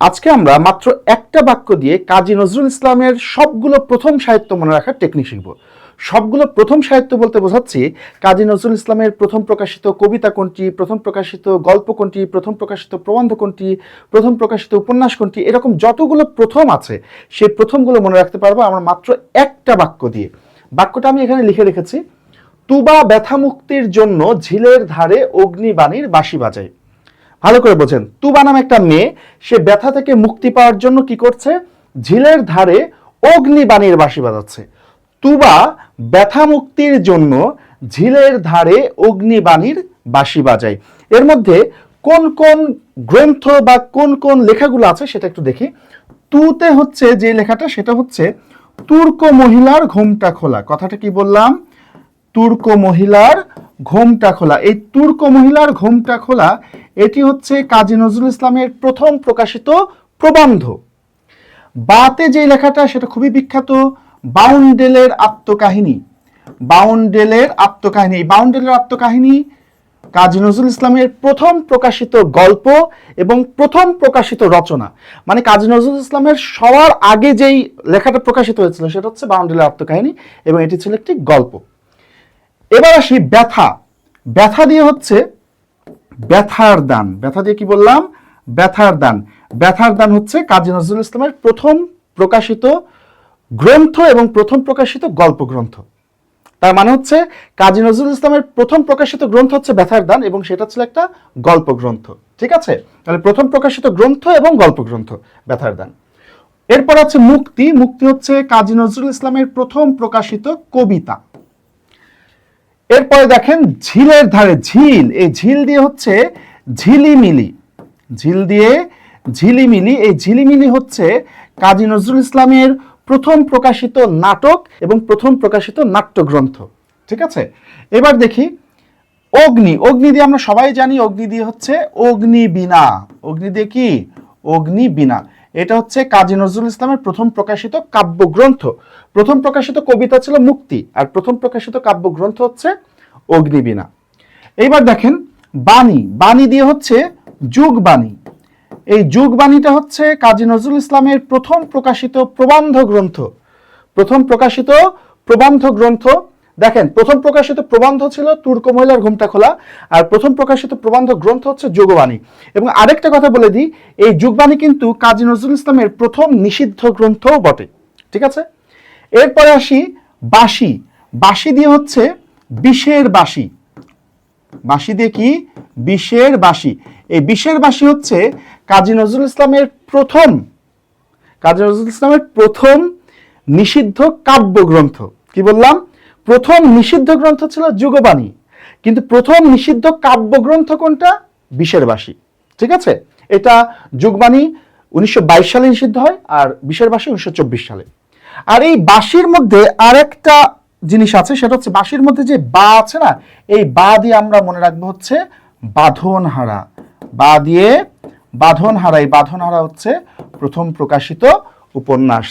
আজকে আমরা মাত্র একটা বাক্য দিয়ে কাজী নজরুল ইসলামের সবগুলো প্রথম সাহিত্য মনে রাখার টেকনিক শিখব। সবগুলো প্রথম সাহিত্য বলতে বোঝাচ্ছি কাজী নজরুল ইসলামের প্রথম প্রকাশিত কবিতা কোনটি, প্রথম প্রকাশিত গল্প কোনটি, প্রথম প্রকাশিত প্রবন্ধ কোনটি, প্রথম প্রকাশিত উপন্যাস কোনটি, এরকম যতগুলো প্রথম আছে সেই প্রথমগুলো মনে রাখতে পারবো আমরা মাত্র একটা বাক্য দিয়ে। বাক্যটা আমি এখানে লিখে রেখেছি, তুবা ব্যথা মুক্তির জন্য ঝিলের ধারে অগ্নিবাণীর বাঁশি বাজায়। ভালো করে বোঝেন, তুবা নামে একটা মেয়ে, সে ব্যথা থেকে মুক্তি পাওয়ার জন্য কি করছে? ঝিলের ধারে অগ্নিবাণীর বাঁশি বাজাচ্ছে। তুবা ব্যথা মুক্তির জন্য ঝিলের ধারে অগ্নিবাণীর বাঁশি বাজায়। এর মধ্যে কোন কোন গ্রন্থ বা কোন কোন লেখাগুলো আছে সেটা একটু দেখি। তুতে হচ্ছে যে লেখাটা, সেটা হচ্ছে তুর্ক মহিলার ঘোমটা খোলা। কথাটা কি বললাম? তুর্ক মহিলার ঘোমটা খোলা। এই তুর্ক মহিলার ঘোমটা খোলা এটি হচ্ছে কাজী নজরুল ইসলামের প্রথম প্রকাশিত প্রবন্ধ। বাতে যে লেখাটা সেটা খুবই বিখ্যাত, বাউন্ডেলের আত্মকাহিনী। বাউন্ডেলের আত্মকাহিনী, এই বাউন্ডেলের আত্মকাহিনী কাজী নজরুল ইসলামের প্রথম প্রকাশিত গল্প এবং প্রথম প্রকাশিত রচনা। মানে কাজী নজরুল ইসলামের সবার আগে যেই লেখাটা প্রকাশিত হয়েছিল সেটা হচ্ছে বাউন্ডেলের আত্মকাহিনী এবং এটি ছিল একটি গল্প। এবার আসি ব্যথা। ব্যথা দিয়ে হচ্ছে ব্যথার দান। ব্যথা দিয়ে কি বললাম? ব্যথার দান। ব্যথার দান হচ্ছে কাজী নজরুল ইসলামের প্রথম প্রকাশিত গ্রন্থ এবং প্রথম প্রকাশিত গল্প গ্রন্থ। তার মানে হচ্ছে কাজী নজরুল ইসলামের প্রথম প্রকাশিত গ্রন্থ হচ্ছে ব্যথার দান এবং সেটা ছিল একটা গল্প গ্রন্থ। ঠিক আছে, তাহলে প্রথম প্রকাশিত গ্রন্থ এবং গল্প গ্রন্থ ব্যথার দান। এরপর আছে মুক্তি। মুক্তি হচ্ছে কাজী নজরুল ইসলামের প্রথম প্রকাশিত কবিতা। এরপরে দেখেন ঝিলের ধারে, ঝিল, এই ঝিল দিয়ে হচ্ছে ঝিলিমিলি। ঝিল দিয়ে ঝিলিমিলি, এই ঝিলিমিলি হচ্ছে কাজী নজরুল ইসলামের প্রথম প্রকাশিত নাটক এবং প্রথম প্রকাশিত নাট্যগ্রন্থ। ঠিক আছে, এবার দেখি অগ্নি। অগ্নি দিয়ে আমরা সবাই জানি, অগ্নি দিয়ে হচ্ছে অগ্নিবীণা। অগ্নি দিয়ে কি? অগ্নিবীণা। এটা হচ্ছে কাজী নজরুল ইসলামের প্রথম প্রকাশিত কাব্যগ্রন্থ। প্রথম প্রকাশিত কবিতা ছিল মুক্তি আর প্রথম প্রকাশিত কাব্যগ্রন্থ হচ্ছে অগ্নিবীণা। এইবার দেখেন বাণী। বাণী দিয়ে হচ্ছে যুগবাণী। এই যুগবাণীটা হচ্ছে কাজী নজরুল ইসলামের প্রথম প্রকাশিত প্রবন্ধ গ্রন্থ। প্রথম প্রকাশিত প্রবন্ধ গ্রন্থ। দেখেন প্রথম প্রকাশিত প্রবন্ধ ছিল তুর্ক মহিলার ঘোমটা খোলা আর প্রথম প্রকাশিত প্রবন্ধ গ্রন্থ হচ্ছে যুগবাণী। এবং আরেকটা কথা বলে দিই, এই যুগবাণী কিন্তু কাজী নজরুল ইসলামের প্রথম নিষিদ্ধ গ্রন্থও বটে। ঠিক আছে, এরপরে আসি বাঁশি। বাঁশি দিয়ে হচ্ছে বিষের বাঁশি। বাঁশি দিয়ে কি? বিষের বাঁশি। এই বিষের বাঁশি হচ্ছে কাজী নজরুল ইসলামের প্রথম নিষিদ্ধ কাব্যগ্রন্থ। কি বললাম? প্রথম নিষিদ্ধ গ্রন্থ ছিল যুগবাণী, কিন্তু প্রথম নিষিদ্ধ কাব্যগ্রন্থ কোনটা? বিষের বাঁশি। ঠিক আছে, এটা যুগবাণী 1922 সালে নিষিদ্ধ হয় আর বিষের বাঁশি 1924 সালে। আর এই বাঁশির মধ্যে আরেকটা জিনিস আছে, সেটা হচ্ছে বাঁশির মধ্যে যে বা আছে না, এই বা দিয়ে আমরা মনে রাখবো হচ্ছে বাঁধনহারা। বা দিয়ে বাঁধনহারা। এই বাঁধনহারা হচ্ছে প্রথম প্রকাশিত উপন্যাস।